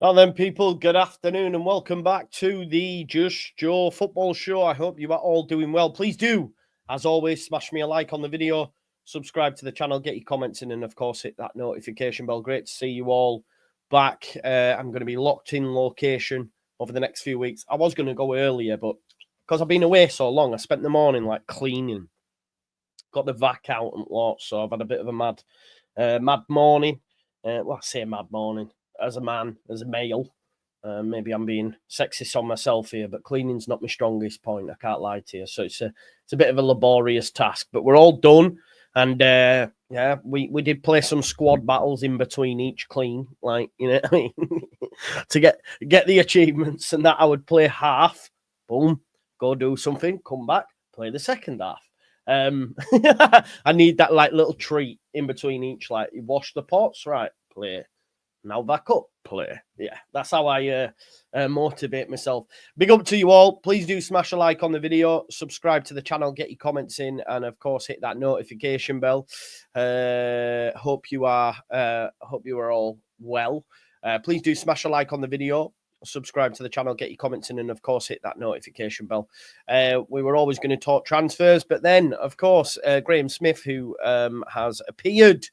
Well then, people, good afternoon and welcome back to the Just Joe Football Show. I hope you are all doing well. Please do, as always, smash me a like on the video, subscribe to the channel, get your comments in, and of course, hit that notification bell. Great to see you all back. I'm going to be locked in location over the next few weeks. I was going to go earlier, but because I've been away so long, I spent the morning like cleaning, got the vac out and lots, so I've had a bit of a mad morning. Well, I say mad morning. As a man, as a male, maybe I'm being sexist on myself here, but cleaning's not my strongest point. I can't lie to you. So it's a bit of a laborious task, but we're all done. And yeah, we did play some squad battles in between each clean, like, you know what I mean, to get the achievements. And that I would play half, boom, go do something, come back, play the second half. I need that like little treat in between each, like you wash the pots, right, play. Now back up, play. Yeah, that's how I motivate myself. Big up to you all. Please do smash a like on the video, subscribe to the channel, get your comments in, and of course hit that notification bell. Hope you are all well. Please do smash a like on the video, subscribe to the channel, get your comments in, and of course hit that notification bell. We were always going to talk transfers, but then of course Graham Smith, who has appeared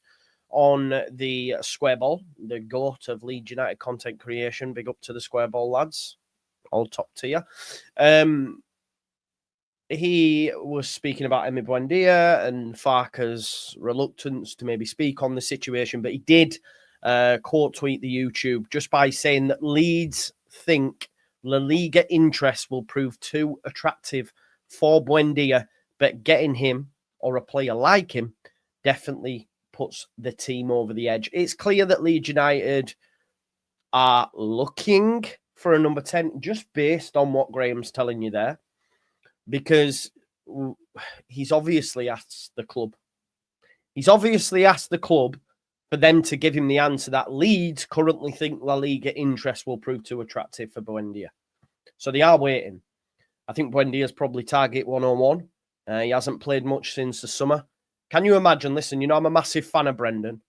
on the Square Ball, the GOAT of Leeds United content creation. Big up to the Square Ball lads, all top tier. He was speaking about Emi Buendia and Farke's reluctance to maybe speak on the situation, but he did quote tweet the YouTube just by saying that Leeds think La Liga interest will prove too attractive for Buendia, but getting him or a player like him definitely puts the team over the edge. It's clear that Leeds United are looking for a number 10 just based on what Graham's telling you there, because he's obviously asked the club. He's obviously asked the club for them to give him the answer that Leeds currently think La Liga interest will prove too attractive for Buendia. So they are waiting. I think Buendia's probably target 101. He hasn't played much since the summer. Can you imagine? Listen, you know, I'm a massive fan of Brendan.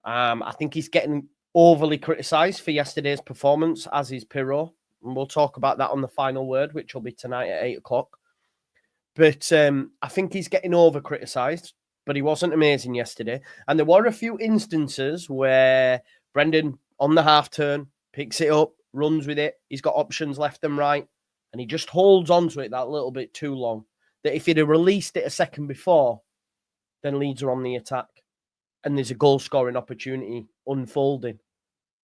I think he's getting overly criticised for yesterday's performance, as is Pirro. And we'll talk about that on the final word, which will be tonight at 8 o'clock. But I think he's getting over-criticised, but he wasn't amazing yesterday. And there were a few instances where Brendan, on the half-turn, picks it up, runs with it. He's got options left and right, and he just holds on to it that little bit too long. That if he'd have released it a second before, then Leeds are on the attack and there's a goal-scoring opportunity unfolding.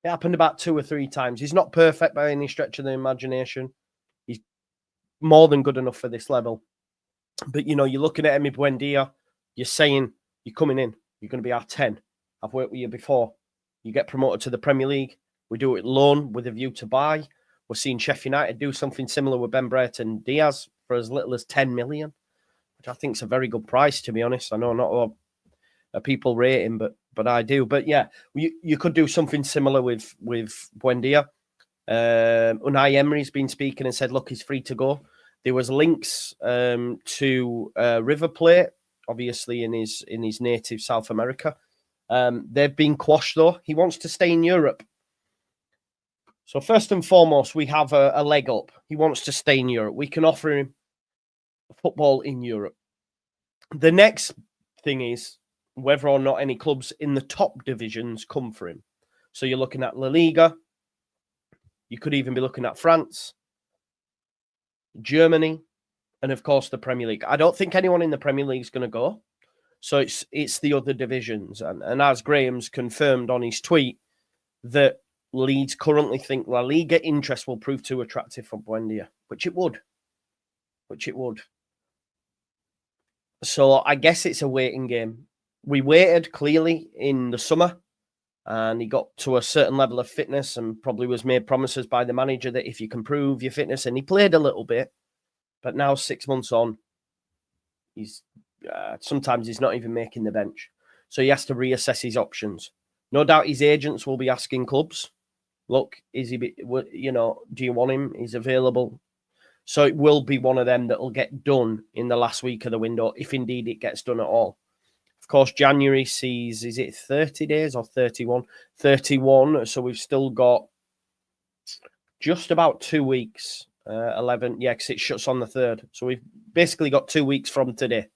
It happened about 2 or 3 times. He's not perfect by any stretch of the imagination. He's more than good enough for this level. But, you know, you're looking at Emi Buendia, you're saying, you're coming in, you're going to be our 10. I've worked with you before. You get promoted to the Premier League. We do it loan with a view to buy. We're seeing Sheffield United do something similar with Ben Brereton Diaz for as little as 10 million. I think it's a very good price, to be honest. I know not a lot of people rate him, but I do. But yeah, you could do something similar with Buendia. Unai Emery's been speaking and said, look, he's free to go. There was links to River Plate, obviously in his native South America. They've been quashed though. He wants to stay in Europe. So first and foremost, we have a leg up. He wants to stay in Europe. We can offer him football in Europe. The next thing is whether or not any clubs in the top divisions come for him. So you're looking at La Liga. You could even be looking at France, Germany, and of course the Premier League. I don't think anyone in the Premier League is going to go. So it's the other divisions. And as Graham's confirmed on his tweet, that Leeds currently think La Liga interest will prove too attractive for Buendia, which it would. So I guess it's a waiting game. We waited clearly in the summer and he got to a certain level of fitness and probably was made promises by the manager that if you can prove your fitness, and he played a little bit, but now 6 months on, he's sometimes he's not even making the bench. So he has to reassess his options. No doubt his agents will be asking clubs, look, is he, you know, do you want him? He's available. So it will be one of them that will get done in the last week of the window, if indeed it gets done at all. Of course, January sees, is it 30 days or 31? 31. So we've still got just about 2 weeks. 11, yeah, because it shuts on the 3rd. So we've basically got 2 weeks from today.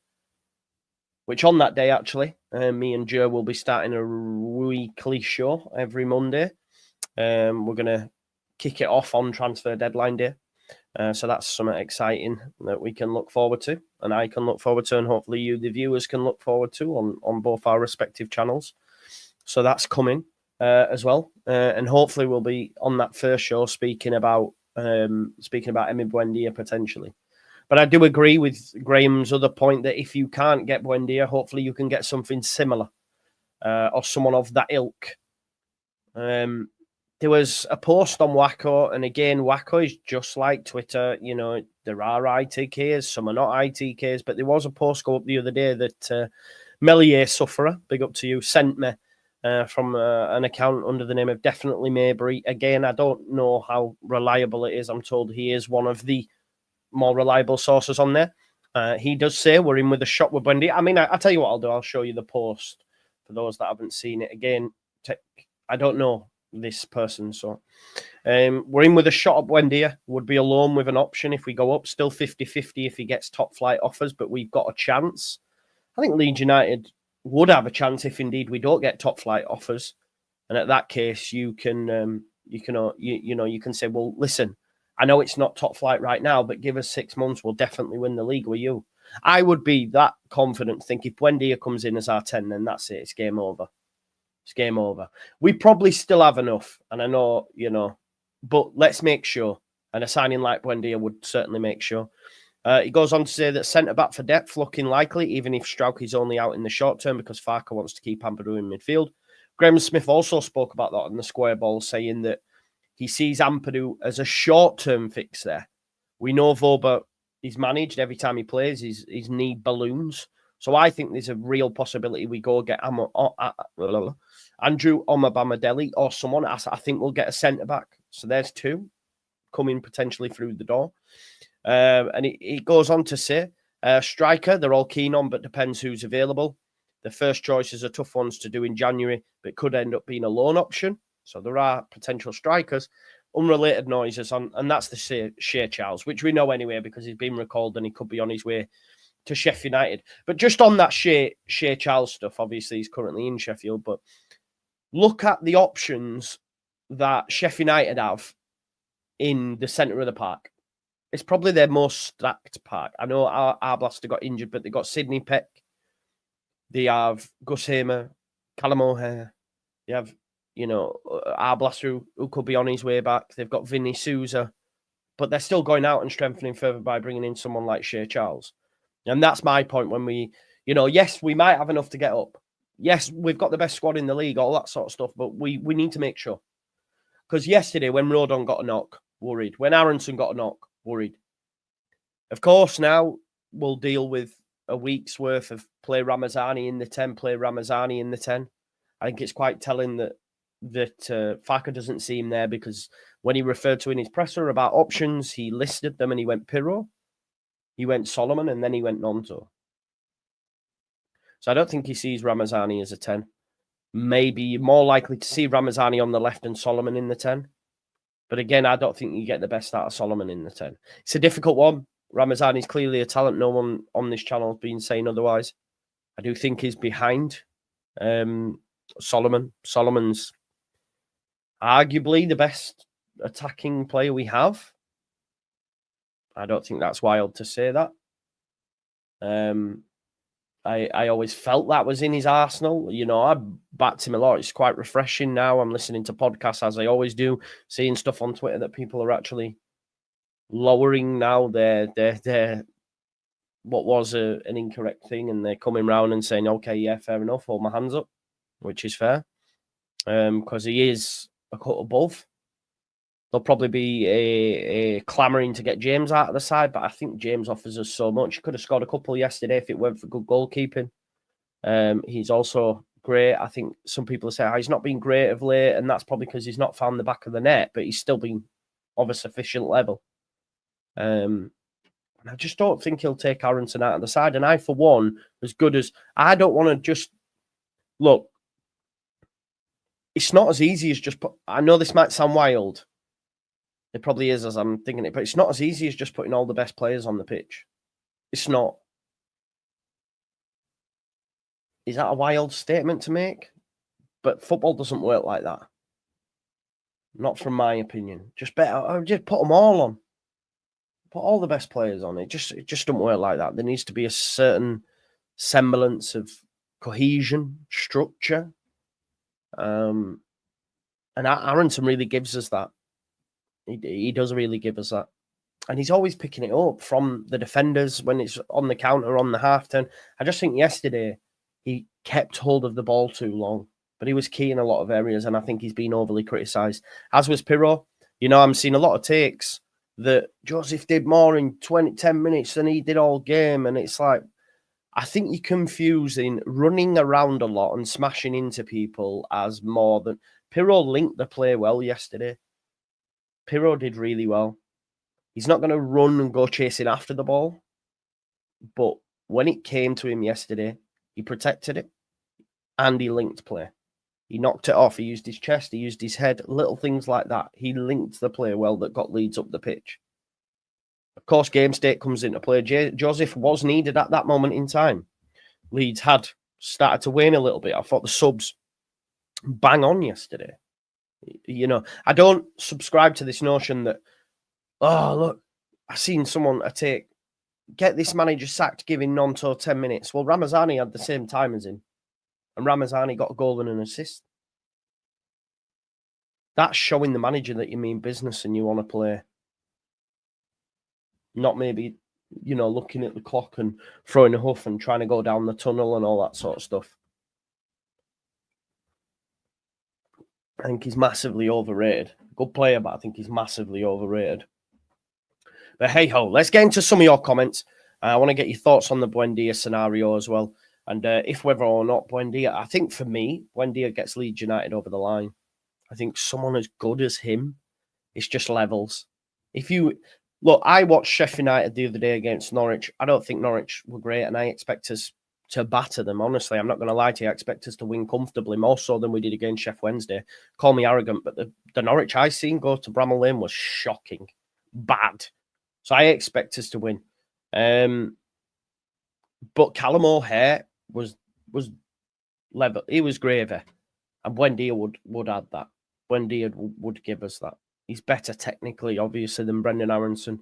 Which on that day, actually, me and Joe will be starting a weekly show every Monday. We're going to kick it off on transfer deadline day. So that's something exciting that we can look forward to, and I can look forward to, and hopefully you, the viewers, can look forward to on both our respective channels. So that's coming as well, and hopefully we'll be on that first show speaking about Emi Buendia potentially. But I do agree with Graham's other point that if you can't get Buendia, hopefully you can get something similar or someone of that ilk. There was a post on Wacko, and again, Wacko is just like Twitter. You know, there are ITKs, some are not ITKs, but there was a post go up the other day that Melier Sufferer, big up to you, sent me from an account under the name of Definitely Maybury. Again, I don't know how reliable it is. I'm told he is one of the more reliable sources on there. He does say we're in with a shot with Buendia. I mean, I'll tell you what I'll do. I'll show you the post for those that haven't seen it. Again, I don't know this person, so we're in with a shot at Buendia. Would be a loan with an option if we go up. Still 50-50 if he gets top flight offers, but we've got a chance. I think Leeds United would have a chance if indeed we don't get top flight offers, and at that case you can say, well, listen, I know it's not top flight right now, but give us 6 months, we'll definitely win the league with you. I would be that confident. Think if Buendia comes in as our 10, then that's it. It's game over. It's game over. We probably still have enough, and I know, but let's make sure. And a signing like Buendia would certainly make sure. He goes on to say that centre-back for depth looking likely, even if Strauch is only out in the short term because Farke wants to keep Ampadu in midfield. Graham Smith also spoke about that on the Square Ball, saying that he sees Ampadu as a short-term fix there. We know Voba is managed every time he plays. His knee balloons. So I think there's a real possibility we go get Andrew Omabamidele or someone. I think we'll get a centre-back. So there's 2 coming potentially through the door. And it goes on to say, striker, they're all keen on, but depends who's available. The first choices are tough ones to do in January, but could end up being a loan option. So there are potential strikers. Unrelated noises on, and that's the Shea Charles, which we know anyway because he's been recalled and he could be on his way to Sheffield United. But just on that Shea Charles stuff, obviously he's currently in Sheffield, but look at the options that Sheffield United have in the centre of the park. It's probably their most stacked park. I know Arblaster got injured, but they got Sidney Peck. They have Gus Hamer, Callum O'Hare. They have, Arblaster who could be on his way back. They've got Vinny Souza. But they're still going out and strengthening further by bringing in someone like Shea Charles. And that's my point when we, yes, we might have enough to get up. Yes, we've got the best squad in the league, all that sort of stuff, but we need to make sure. Because yesterday, when Rodon got a knock, worried. When Aronson got a knock, worried. Of course, now we'll deal with a week's worth of play Ramazani in the 10, play Ramazani in the 10. I think it's quite telling that Farke doesn't see him there because when he referred to in his presser about options, he listed them and he went Pirro, he went Solomon, and then he went Nonto. So I don't think he sees Ramazani as a 10. Maybe more likely to see Ramazani on the left and Solomon in the 10. But again, I don't think you get the best out of Solomon in the 10. It's a difficult one. Ramazani's clearly a talent. No one on this channel has been saying otherwise. I do think he's behind Solomon. Solomon's arguably the best attacking player we have. I don't think that's wild to say that. I always felt that was in his arsenal. I backed him a lot. It's quite refreshing now. I'm listening to podcasts as I always do, seeing stuff on Twitter that people are actually lowering now their what was an incorrect thing, and they're coming round and saying, okay, yeah, fair enough, hold my hands up, which is fair. Because he is a cut above. There'll probably be a clamouring to get James out of the side, but I think James offers us so much. He could have scored a couple yesterday if it weren't for good goalkeeping. He's also great. I think some people say he's not been great of late, and that's probably because he's not found the back of the net, but he's still been of a sufficient level. And I just don't think he'll take Aronson out of the side. And I, for one, as good as I don't want to just look, it's not as easy as just put. I know this might sound wild. It probably is as I'm thinking it, but it's not as easy as just putting all the best players on the pitch. It's not. Is that a wild statement to make? But football doesn't work like that. Not from my opinion. Just better, just put them all on. Put all the best players on. It just doesn't work like that. There needs to be a certain semblance of cohesion, structure. And Aronson really gives us that. He does really give us that. And he's always picking it up from the defenders when it's on the counter, on the half turn. I just think yesterday he kept hold of the ball too long, but he was key in a lot of areas, and I think he's been overly criticised, as was Pirro. You know, I'm seeing a lot of takes that Joseph did more in 10 minutes than he did all game, and it's like, I think you're confusing running around a lot and smashing into people as more than... Pirro linked the play well yesterday. Pirro did really well. He's not going to run and go chasing after the ball. But when it came to him yesterday, he protected it and he linked play. He knocked it off. He used his chest. He used his head. Little things like that. He linked the play well that got Leeds up the pitch. Of course, game state comes into play. Joseph was needed at that moment in time. Leeds had started to wane a little bit. I thought the subs bang on yesterday. You know, I don't subscribe to this notion that, oh, look, I've seen someone get this manager sacked, giving Nonto 10 minutes. Well, Ramazani had the same time as him. And Ramazani got a goal and an assist. That's showing the manager that you mean business and you want to play. Not maybe, you know, looking at the clock and throwing a huff and trying to go down the tunnel and all that sort of stuff. I think he's massively overrated. Good player, but I think he's massively overrated. But hey-ho, let's get into some of your comments. I want to get your thoughts on the Buendia scenario as well. And if whether or not Buendia, I think for me, Buendia gets Leeds United over the line. I think someone as good as him, it's just levels. If you... Look, I watched Sheffield United the other day against Norwich. I don't think Norwich were great, and I expect us to batter them. Honestly, I'm not going to lie to you. I expect us to win comfortably, more so than we did against Sheffield Wednesday. Call me arrogant, but the Norwich I seen go to Bramall Lane was shocking. Bad. So I expect us to win. But Callum O'Hare was level. He was gravy. And Buendia would add that. Buendia would give us that. He's better technically, obviously, than Brendan Aronson.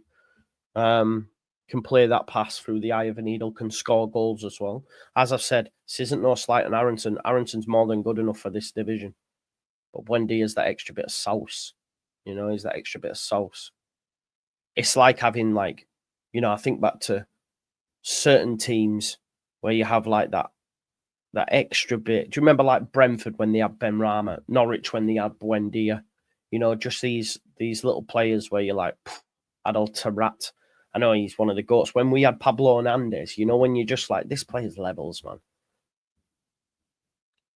Can play that pass through the eye of a needle, can score goals as well. As I've said, this isn't no slight on Aronson. Aronson's more than good enough for this division. But Buendia's that extra bit of sauce. You know, he's that extra bit of sauce. It's like having, like, you know, I think back to certain teams where you have like that extra bit. Do you remember like Brentford when they had Ben Rama, Norwich when they had Buendia? You know, just these little players where you're like, Adel Tarat. I know he's one of the GOATs. When we had Pablo Hernandez, you know, when you're just like, this player's levels, man.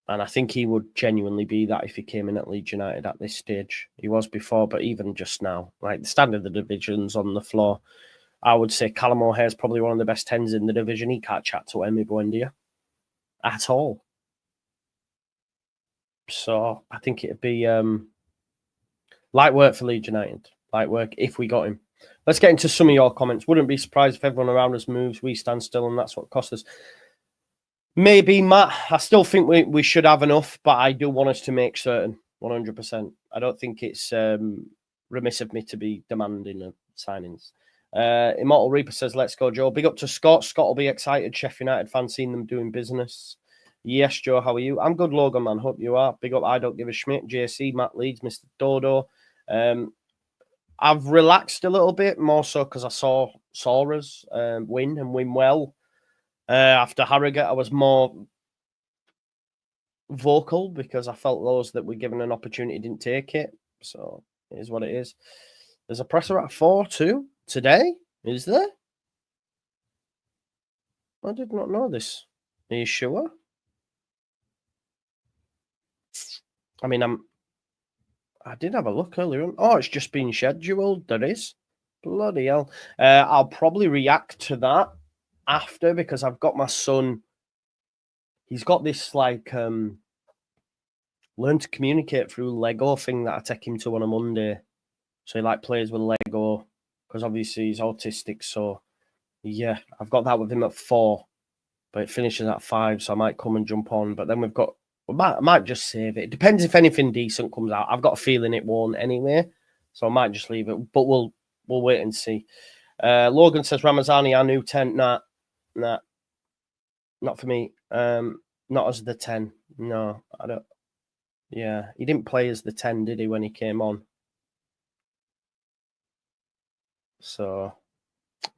And I think he would genuinely be that if he came in at Leeds United at this stage. He was before, but even just now, like the standard of the division's on the floor. I would say Callum O'Hare is probably one of the best 10s in the division. He can't chat to Emi Buendia at all. So I think it'd be light work for Leeds United. Light work if we got him. Let's get into some of your comments. Wouldn't be surprised if everyone around us moves. We stand still, and that's what cost us. Maybe, Matt. I still think we should have enough, but I do want us to make certain 100%. I don't think it's remiss of me to be demanding of signings. Immortal Reaper says, let's go, Joe. Big up to Scott. Scott will be excited. Sheffield United fans seeing them doing business. Yes, Joe, how are you? I'm good, Logan, man. Hope you are. Big up, I don't give a schmidt. JC, Matt Leeds, Mr. Dodo. I've relaxed a little bit, more so because I saw us win and win well. After Harrogate, I was more vocal because I felt those that were given an opportunity didn't take it. So it is what it is. There's a presser at 4 too today. Is there? I did not know this. Are you sure? I mean, I did have a look earlier on. Oh, it's just been scheduled. There is. Bloody hell. I'll probably react to that after because I've got my son. He's got this like learn to communicate through Lego thing that I take him to on a Monday. So he like plays with Lego because obviously he's autistic. So yeah, I've got that with him at 4, but it finishes at 5. So I might come and jump on. But then we've got, I might just save it. It depends if anything decent comes out. I've got a feeling it won't anyway, so I might just leave it. But we'll wait and see. Logan says Ramazani, our new 10. Nah, not for me. Not as the 10. No, I don't. Yeah, he didn't play as the 10, did he, when he came on? So,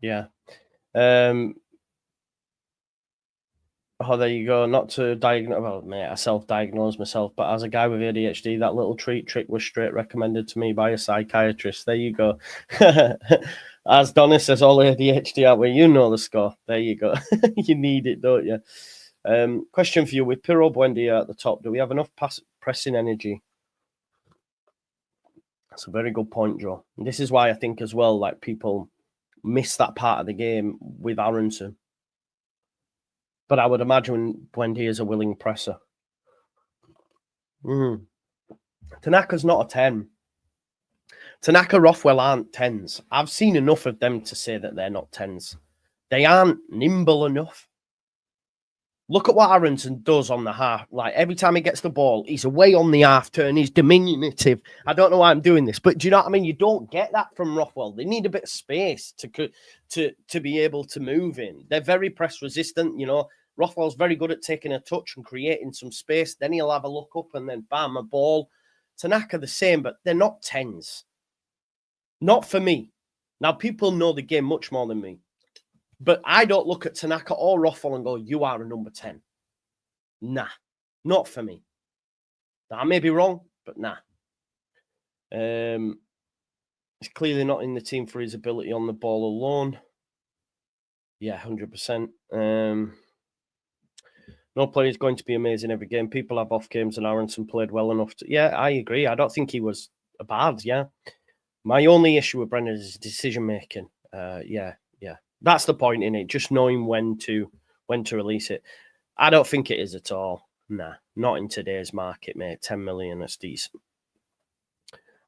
yeah. Oh, there you go. Not to diagnose, well, mate, I self-diagnose myself, but as a guy with ADHD, that little treat trick was straight recommended to me by a psychiatrist. There you go. As Donna says, all ADHD out where you know the score. There you go. You need it, don't you? Question for you: with Emi Buendía at the top, do we have enough pressing energy? That's a very good point, Joe. And this is why I think as well, like, people miss that part of the game with Aronson. But I would imagine Buendia is a willing presser. Tanaka's not a 10. Tanaka, Rothwell aren't 10s. I've seen enough of them to say that they're not 10s. They aren't nimble enough. Look at what Aronson does on the half. Like, every time he gets the ball, he's away on the half turn. He's diminutive. I don't know why I'm doing this, but do you know what I mean? You don't get that from Rothwell. They need a bit of space to be able to move in. They're very press resistant, you know. Rothwell's very good at taking a touch and creating some space. Then he'll have a look up and then bam, a ball. Tanaka the same, but they're not 10s. Not for me. Now, people know the game much more than me. But I don't look at Tanaka or Rothwell and go, you are a number 10. Nah, not for me. I may be wrong, but nah. He's clearly not in the team for his ability on the ball alone. Yeah, 100%. No player is going to be amazing every game. People have off games, and Aronson played well enough to... Yeah, I agree. I don't think he was bad, yeah. My only issue with Brendan is decision-making. Yeah. That's the point in it, just knowing when to release it. I don't think it is at all. Nah, not in today's market, mate. 10 million, that's decent.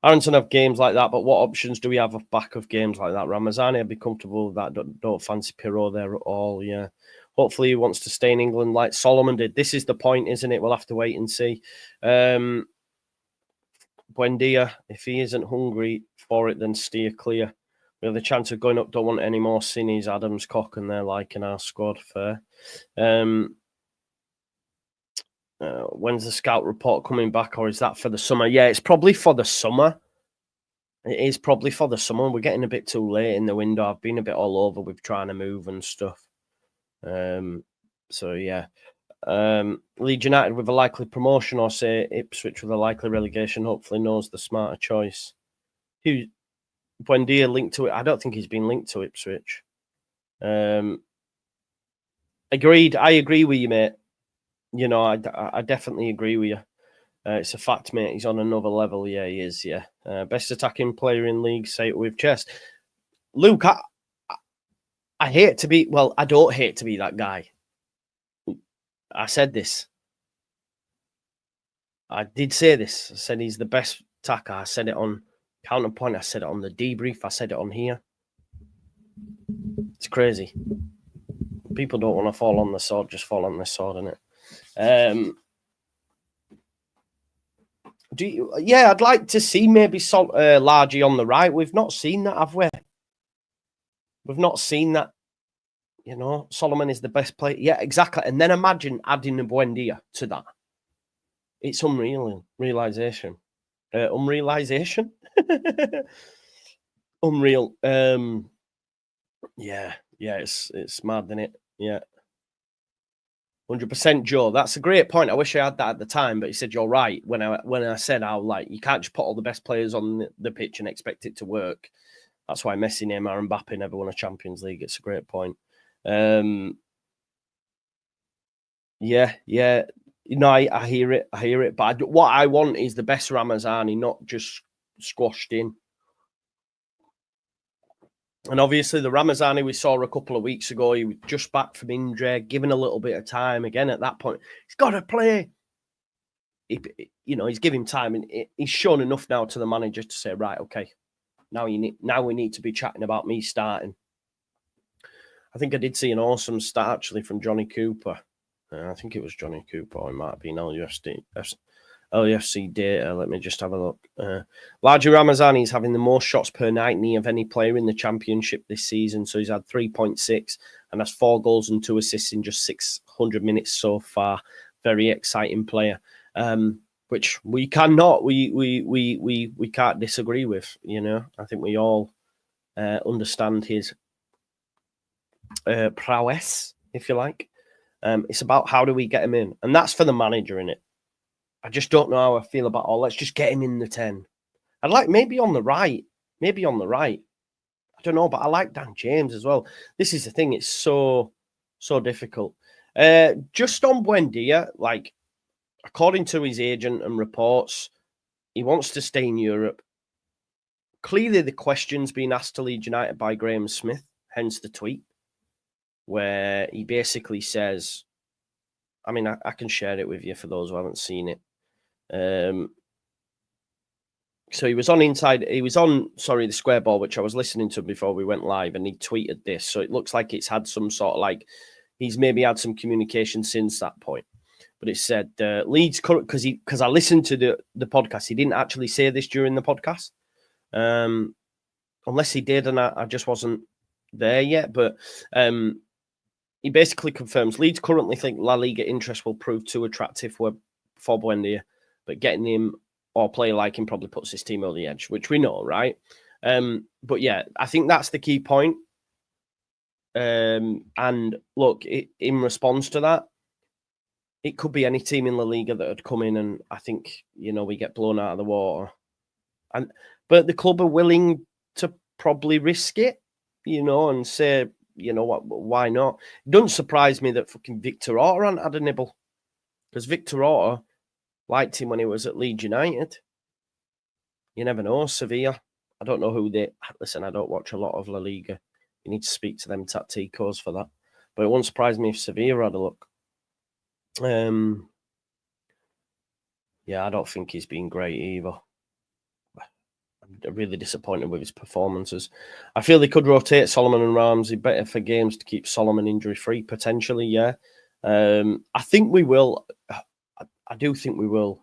Aronson have games like that, but what options do we have off back of games like that? Ramazani, I'd be comfortable with that. Don't fancy Pirot there at all, yeah. Hopefully he wants to stay in England like Solomon did. This is the point, isn't it? We'll have to wait and see. Buendia, if he isn't hungry for it, then steer clear. We have the chance of going up. Don't want any more Sinnies, Adams, Cock, and they're like in our squad. Fair. When's the scout report coming back, or is that for the summer? Yeah, it's probably for the summer. It is probably for the summer. We're getting a bit too late in the window. I've been a bit all over with trying to move and stuff. So yeah. Leeds United with a likely promotion, or say Ipswich with a likely relegation, hopefully knows the smarter choice. Who? Buendia linked to it. I don't think he's been linked to Ipswich. Agreed. I agree with you, mate. You know, I definitely agree with you. It's a fact, mate. He's on another level. Yeah, he is. Yeah. Best attacking player in league, say it with chest. Luke, I hate to be, well, I don't hate to be that guy. I said this. I did say this. I said he's the best attacker. I said it on Counterpoint. I said it on the debrief. I said it on here. It's crazy. People don't want to fall on the sword. Just fall on the sword, innit? Yeah, I'd like to see maybe Largy on the right. We've not seen that, have we? We've not seen that. You know, Solomon is the best player. Yeah, exactly. And then imagine adding a Buendia to that. It's unreal. Realization. Unrealization? Unreal. Yeah, it's mad, isn't it? Yeah. 100% Joe. That's a great point. I wish I had that at the time, but he said you're right. When I said how, like, you can't just put all the best players on the pitch and expect it to work. That's why Messi, Neymar, and Mbappe never won a Champions League. It's a great point. Yeah. You know, I hear it. But what I want is the best Ramazani, not just squashed in. And obviously, the Ramazani we saw a couple of weeks ago, he was just back from injury, given a little bit of time. Again, at that point, he's got to play. He's giving time, and he's shown enough now to the manager to say, right, okay, Now we need to be chatting about me starting. I think I did see an awesome stat actually from Johnny Cooper. I think it was Johnny Cooper, or it might have been LUFC data. Let me just have a look. Largi Ramazani is having the most shots per 90 of any player in the championship this season. So he's had 3.6 and has 4 goals and 2 assists in just 600 minutes so far. Very exciting player, which we cannot, we can't disagree with. You know, I think we all understand his prowess, if you like. It's about how do we get him in, and that's for the manager, innit? I just don't know how I feel about, let's just get him in the 10. I'd like maybe on the right. I don't know, but I like Dan James as well. This is the thing. It's so difficult. Just on Buendia, like, according to his agent and reports, he wants to stay in Europe. Clearly, the question's been asked to Leeds United by Graham Smith, hence the tweet, where he basically says, I mean, I can share it with you for those who haven't seen it. So he was on the Square Ball, which I was listening to before we went live, and he tweeted this. So it looks like it's had some sort of, like, he's maybe had some communication since that point. But it said Leeds, because I listened to the podcast. He didn't actually say this during the podcast, unless he did, and I just wasn't there yet. But he basically confirms Leeds currently think La Liga interest will prove too attractive for Buendia, but getting him or play like him probably puts his team over the edge, which we know, right? But yeah, I think that's the key point. And look, in response to that, it could be any team in La Liga that had come in, and I think, you know, we get blown out of the water. But the club are willing to probably risk it, you know, and say, you know what, why not? It doesn't surprise me that fucking Victor Orta had a nibble, because Victor Orta liked him when he was at Leeds United. You never know. Sevilla, I don't know who they... Listen, I don't watch a lot of La Liga. You need to speak to them tacticos for that. But it won't surprise me if Sevilla had a look. Yeah, I don't think he's been great either. I'm really disappointed with his performances. I feel they could rotate Solomon and Ramsey better for games to keep Solomon injury-free, potentially, yeah. I think we will. I do think we will.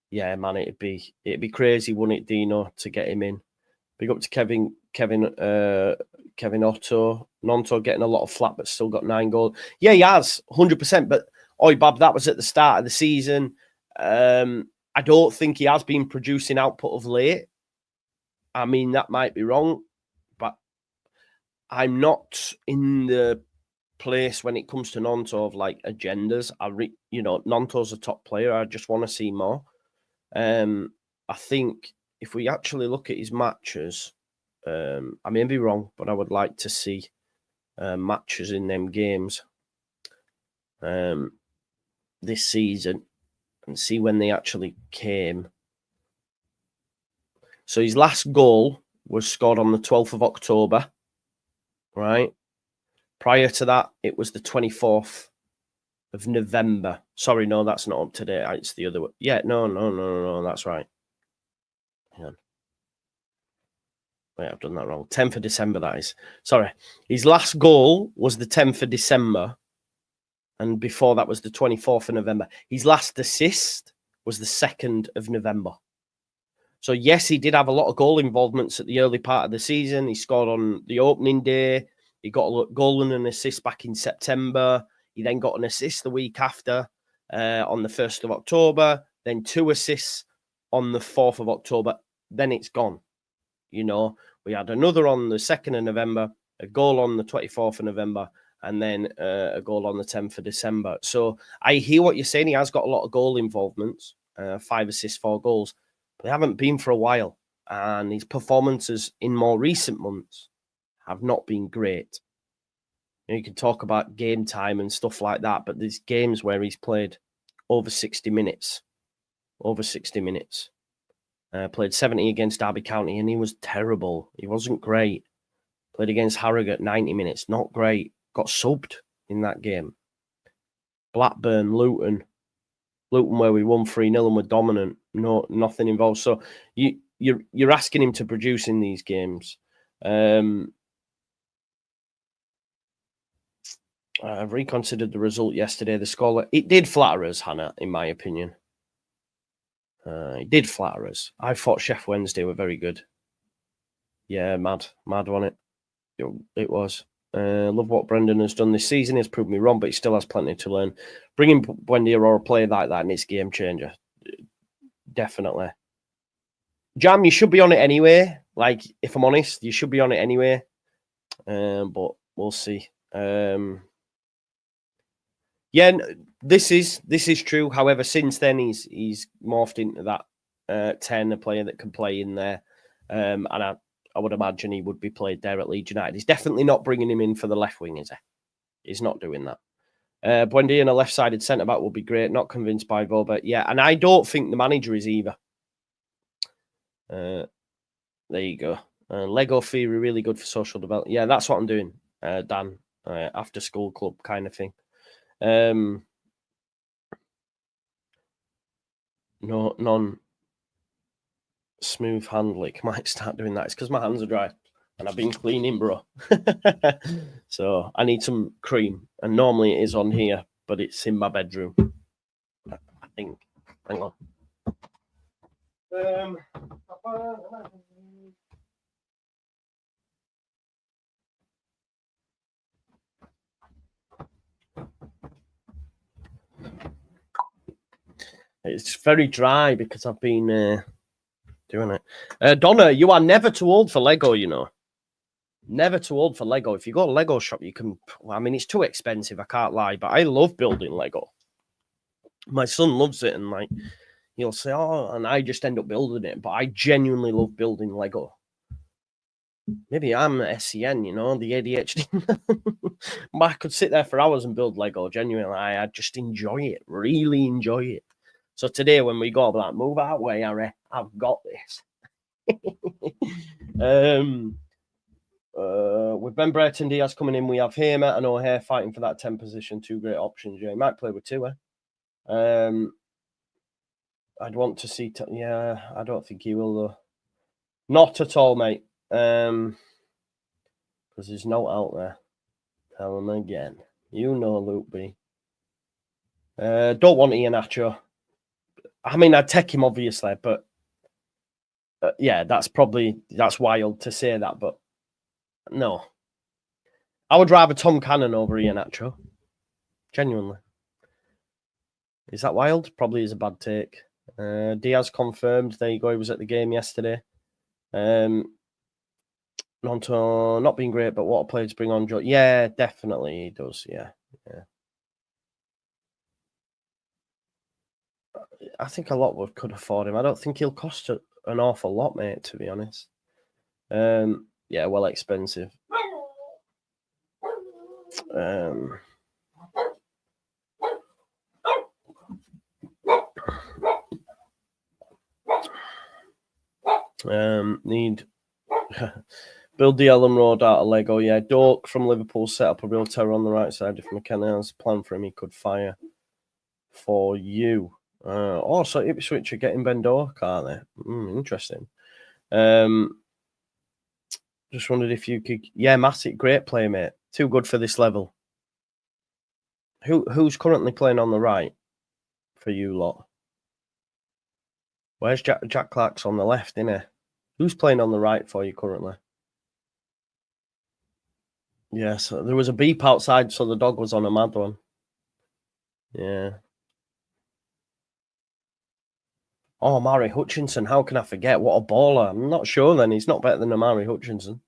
Yeah, man, it'd be crazy, wouldn't it, Dino, to get him in. Big up to Kevin Otto. Nonto getting a lot of flat, but still got 9 goals. Yeah, he has, 100%. But, oi, Bob, that was at the start of the season. I don't think he has been producing output of late. I mean, that might be wrong, but I'm not in the place when it comes to Nonto of, like, agendas. You know, Nonto's a top player. I just want to see more. I think if we actually look at his matches, I may be wrong, but I would like to see matches in them games this season and see when they actually came. So his last goal was scored on the 12th of October, right? Prior to that, it was the 24th of November. Sorry, no, that's not up to date. It's the other way. Yeah, no, that's right. Hang on. Wait, I've done that wrong. 10th of December, that is. Sorry. His last goal was the 10th of December, and before that was the 24th of November. His last assist was the 2nd of November. So, yes, he did have a lot of goal involvements at the early part of the season. He scored on the opening day. He got a goal and an assist back in September. He then got an assist the week after on the 1st of October. Then 2 assists on the 4th of October. Then it's gone. You know, we had another on the 2nd of November, a goal on the 24th of November, and then a goal on the 10th of December. So I hear what you're saying. He has got a lot of goal involvements, 5 assists, 4 goals. But they haven't been for a while. And his performances in more recent months have not been great. You can talk about game time and stuff like that, but there's games where he's played over 60 minutes. Played 70 against Derby County, and he was terrible. He wasn't great. Played against Harrogate 90 minutes, not great. Got subbed in that game. Blackburn, Luton where we won 3-0 and were dominant. No, nothing involved. So you're asking him to produce in these games. I've reconsidered the result yesterday. The score, it did flatter us, Hannah, in my opinion. It did flatter us. I thought Chef Wednesday were very good. Yeah, mad on it. It was. Love what Brendan has done this season. He's proved me wrong, but he still has plenty to learn. Bringing Buendia or a player like that, and it's game changer. Definitely. Jam, you should be on it anyway. Like, if I'm honest, you should be on it anyway. But we'll see. Yeah, this is true. However, since then he's morphed into that 10, a player that can play in there. And I would imagine he would be played there at Leeds United. He's definitely not bringing him in for the left wing, is he? He's not doing that. Buendia and a left-sided centre-back would be great. Not convinced by Boba. Yeah, and I don't think the manager is either. There you go. Lego theory, really good for social development. Yeah, that's what I'm doing, Dan. After school club kind of thing. No, non-smooth hand lick. Might start doing that. It's because my hands are dry. And I've been cleaning, bro. So I need some cream. And normally it is on here, but it's in my bedroom. I think. Hang on. It's very dry because I've been doing it. Donna, you are never too old for Lego, you know. Never too old for Lego. If you go to a Lego shop, you can... I mean, it's too expensive, I can't lie, but I love building Lego. My son loves it, and like, he'll say, oh, and I just end up building it, but I genuinely love building Lego. Maybe I'm SEN, you know, the ADHD. I could sit there for hours and build Lego, genuinely. I just enjoy it, really enjoy it. So today when we go, I'll be like, move out way, Harry, I've got this. With Ben Brereton Diaz coming in, we have Hamer and O'Hare fighting for that 10 position. Two great options. Yeah, he might play with two, I'd want to see... yeah, I don't think he will, though. Not at all, mate. Because there's no out there. Tell him again. You know, Luke B. Don't want Iheanacho. I mean, I'd take him, obviously, but yeah, that's wild to say that, but no. I would rather Tom Cannon over Iheanacho. Genuinely. Is that wild? Probably is a bad take. Diaz confirmed. There you go. He was at the game yesterday. Nonto, not being great, but what a player to bring on. Yeah, definitely he does. Yeah. I think a lot could afford him. I don't think he'll cost an awful lot, mate, to be honest. Yeah, well expensive. Need build the Ellen Road out of Lego. Yeah, Dork from Liverpool set up a real terror on the right side. If McKenna has a plan for him, he could fire for you. Also, Ipswich are getting Ben Dork, aren't they? Interesting. Just wondered if you could... Yeah, Matic, great play, mate. Too good for this level. Who's currently playing on the right for you lot? Where's Jack Clark's on the left, isn't he? Who's playing on the right for you currently? Yeah, so there was a beep outside, so the dog was on a mad one. Yeah. Oh, Amari Hutchinson, how can I forget? What a baller. I'm not sure then. He's not better than Amari Hutchinson.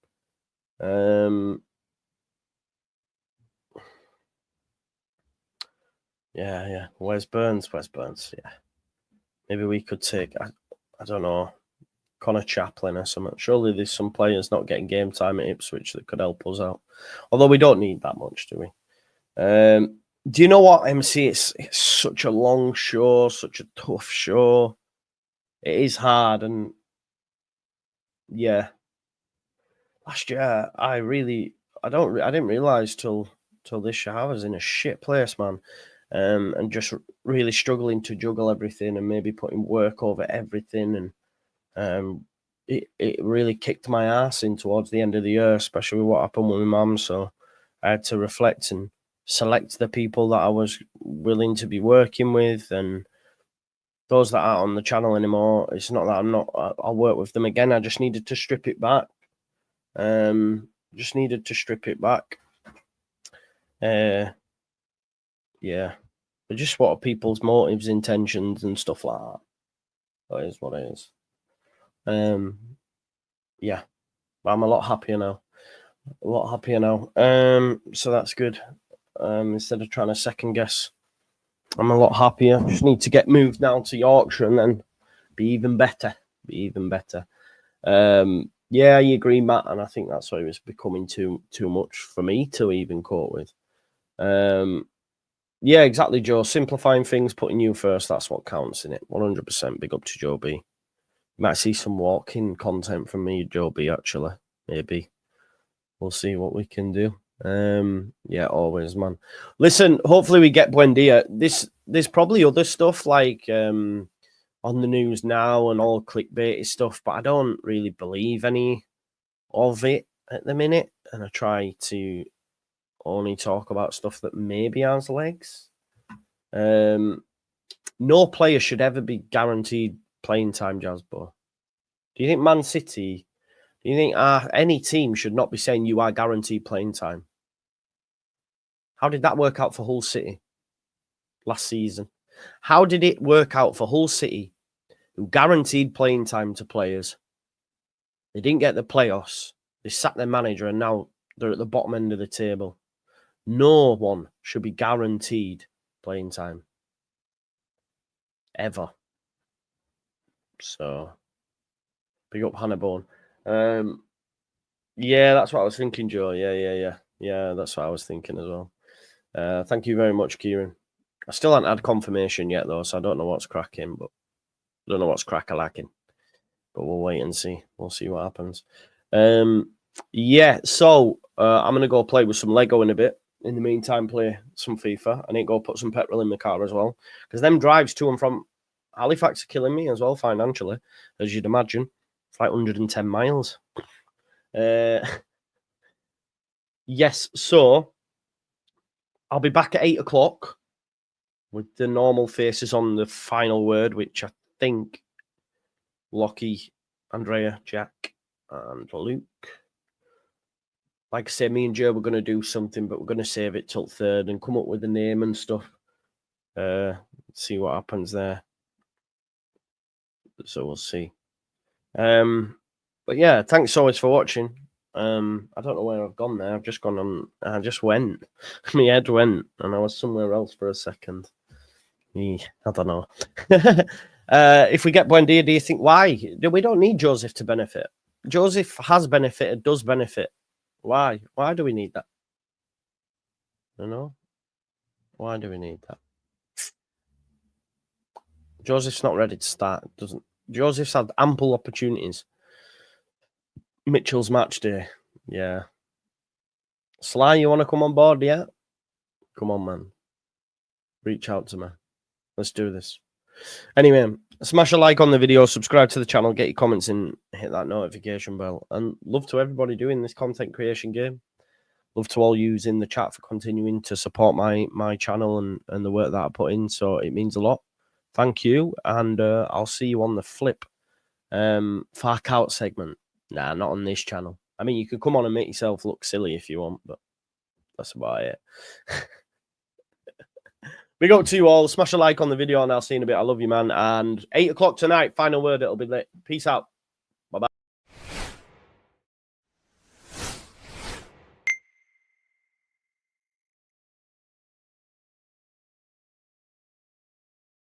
Yeah. Where's Burns? Yeah. Maybe we could take, I don't know, Connor Chaplin or something. Surely there's some players not getting game time at Ipswich that could help us out. Although we don't need that much, do we? Do you know what, MC? It's such a long show, such a tough show. It is hard, and yeah. Last year, I didn't realize till this show I was in a shit place, man, and just really struggling to juggle everything, and maybe putting work over everything, and it really kicked my ass in towards the end of the year, especially with what happened with my mum. So I had to reflect and select the people that I was willing to be working with, and those that aren't on the channel anymore. It's not that I'll work with them again. I just needed to strip it back. Just needed to strip it back. Yeah. But just what are people's motives, intentions, and stuff like that. That is what it is. Yeah. But I'm a lot happier now. So that's good. Instead of trying to second guess, I'm a lot happier. Just need to get moved now to Yorkshire and then be even better. Yeah, I agree, Matt, and I think that's why it was becoming too much for me to even cope with. Yeah, exactly, Joe. Simplifying things, putting you first, that's what counts, in it. 100%. Big up to Joe B. You might see some walking content from me, Joe B, actually. Maybe. We'll see what we can do. Yeah, always, man. Listen, hopefully we get Buendia. There's probably other stuff like on the news now and all clickbaity stuff, but I don't really believe any of it at the minute. And I try to only talk about stuff that maybe has legs. No player should ever be guaranteed playing time, Jasbo. Do you think Man City, do you think any team should not be saying you are guaranteed playing time? How did that work out for Hull City last season? How did it work out for Hull City, who guaranteed playing time to players? They didn't get the playoffs. They sacked their manager, and now they're at the bottom end of the table. No one should be guaranteed playing time. Ever. So, big up Hannah Bone. Yeah, that's what I was thinking, Joe. Yeah, that's what I was thinking as well. Thank you very much, Kieran. I still haven't had confirmation yet, though, so I don't know what's cracking, but I don't know what's crack-a-lacking. But we'll wait and see. We'll see what happens. Yeah, so I'm going to go play with some Lego in a bit. In the meantime, play some FIFA. I need to go put some petrol in my car as well. Because them drives to and from Halifax are killing me as well financially, as you'd imagine. It's like 110 miles. Yes, so I'll be back at 8 o'clock with the normal faces on the final word, which I think Lockie, Andrea, Jack, and Luke. Like I say, me and Joe were going to do something, but we're going to save it till third and come up with a name and stuff. See what happens there. So we'll see. But yeah, thanks always for watching. I don't know where I've gone there. I've just gone on. I just went. My head went, and I was somewhere else for a second. I don't know. If we get Buendia, do you think why? We don't need Joseph to benefit. Joseph has benefited, does benefit. Why? Why do we need that? You know? Why do we need that? Joseph's not ready to start. Doesn't Joseph's had ample opportunities. Mitchell's match day. Yeah. Sly, you want to come on board yet? Come on, man. Reach out to me. Let's do this. Anyway, smash a like on the video, subscribe to the channel, get your comments in, hit that notification bell. And love to everybody doing this content creation game. Love to all yous in the chat for continuing to support my channel and the work that I put in. So it means a lot. Thank you. And I'll see you on the flip Far Out segment. Nah, not on this channel. I mean, you could come on and make yourself look silly if you want, but that's about it. Big up to you all. Smash a like on the video and I'll see you in a bit. I love you, man. And 8 o'clock tonight, final word. It'll be lit. Peace out. Bye-bye.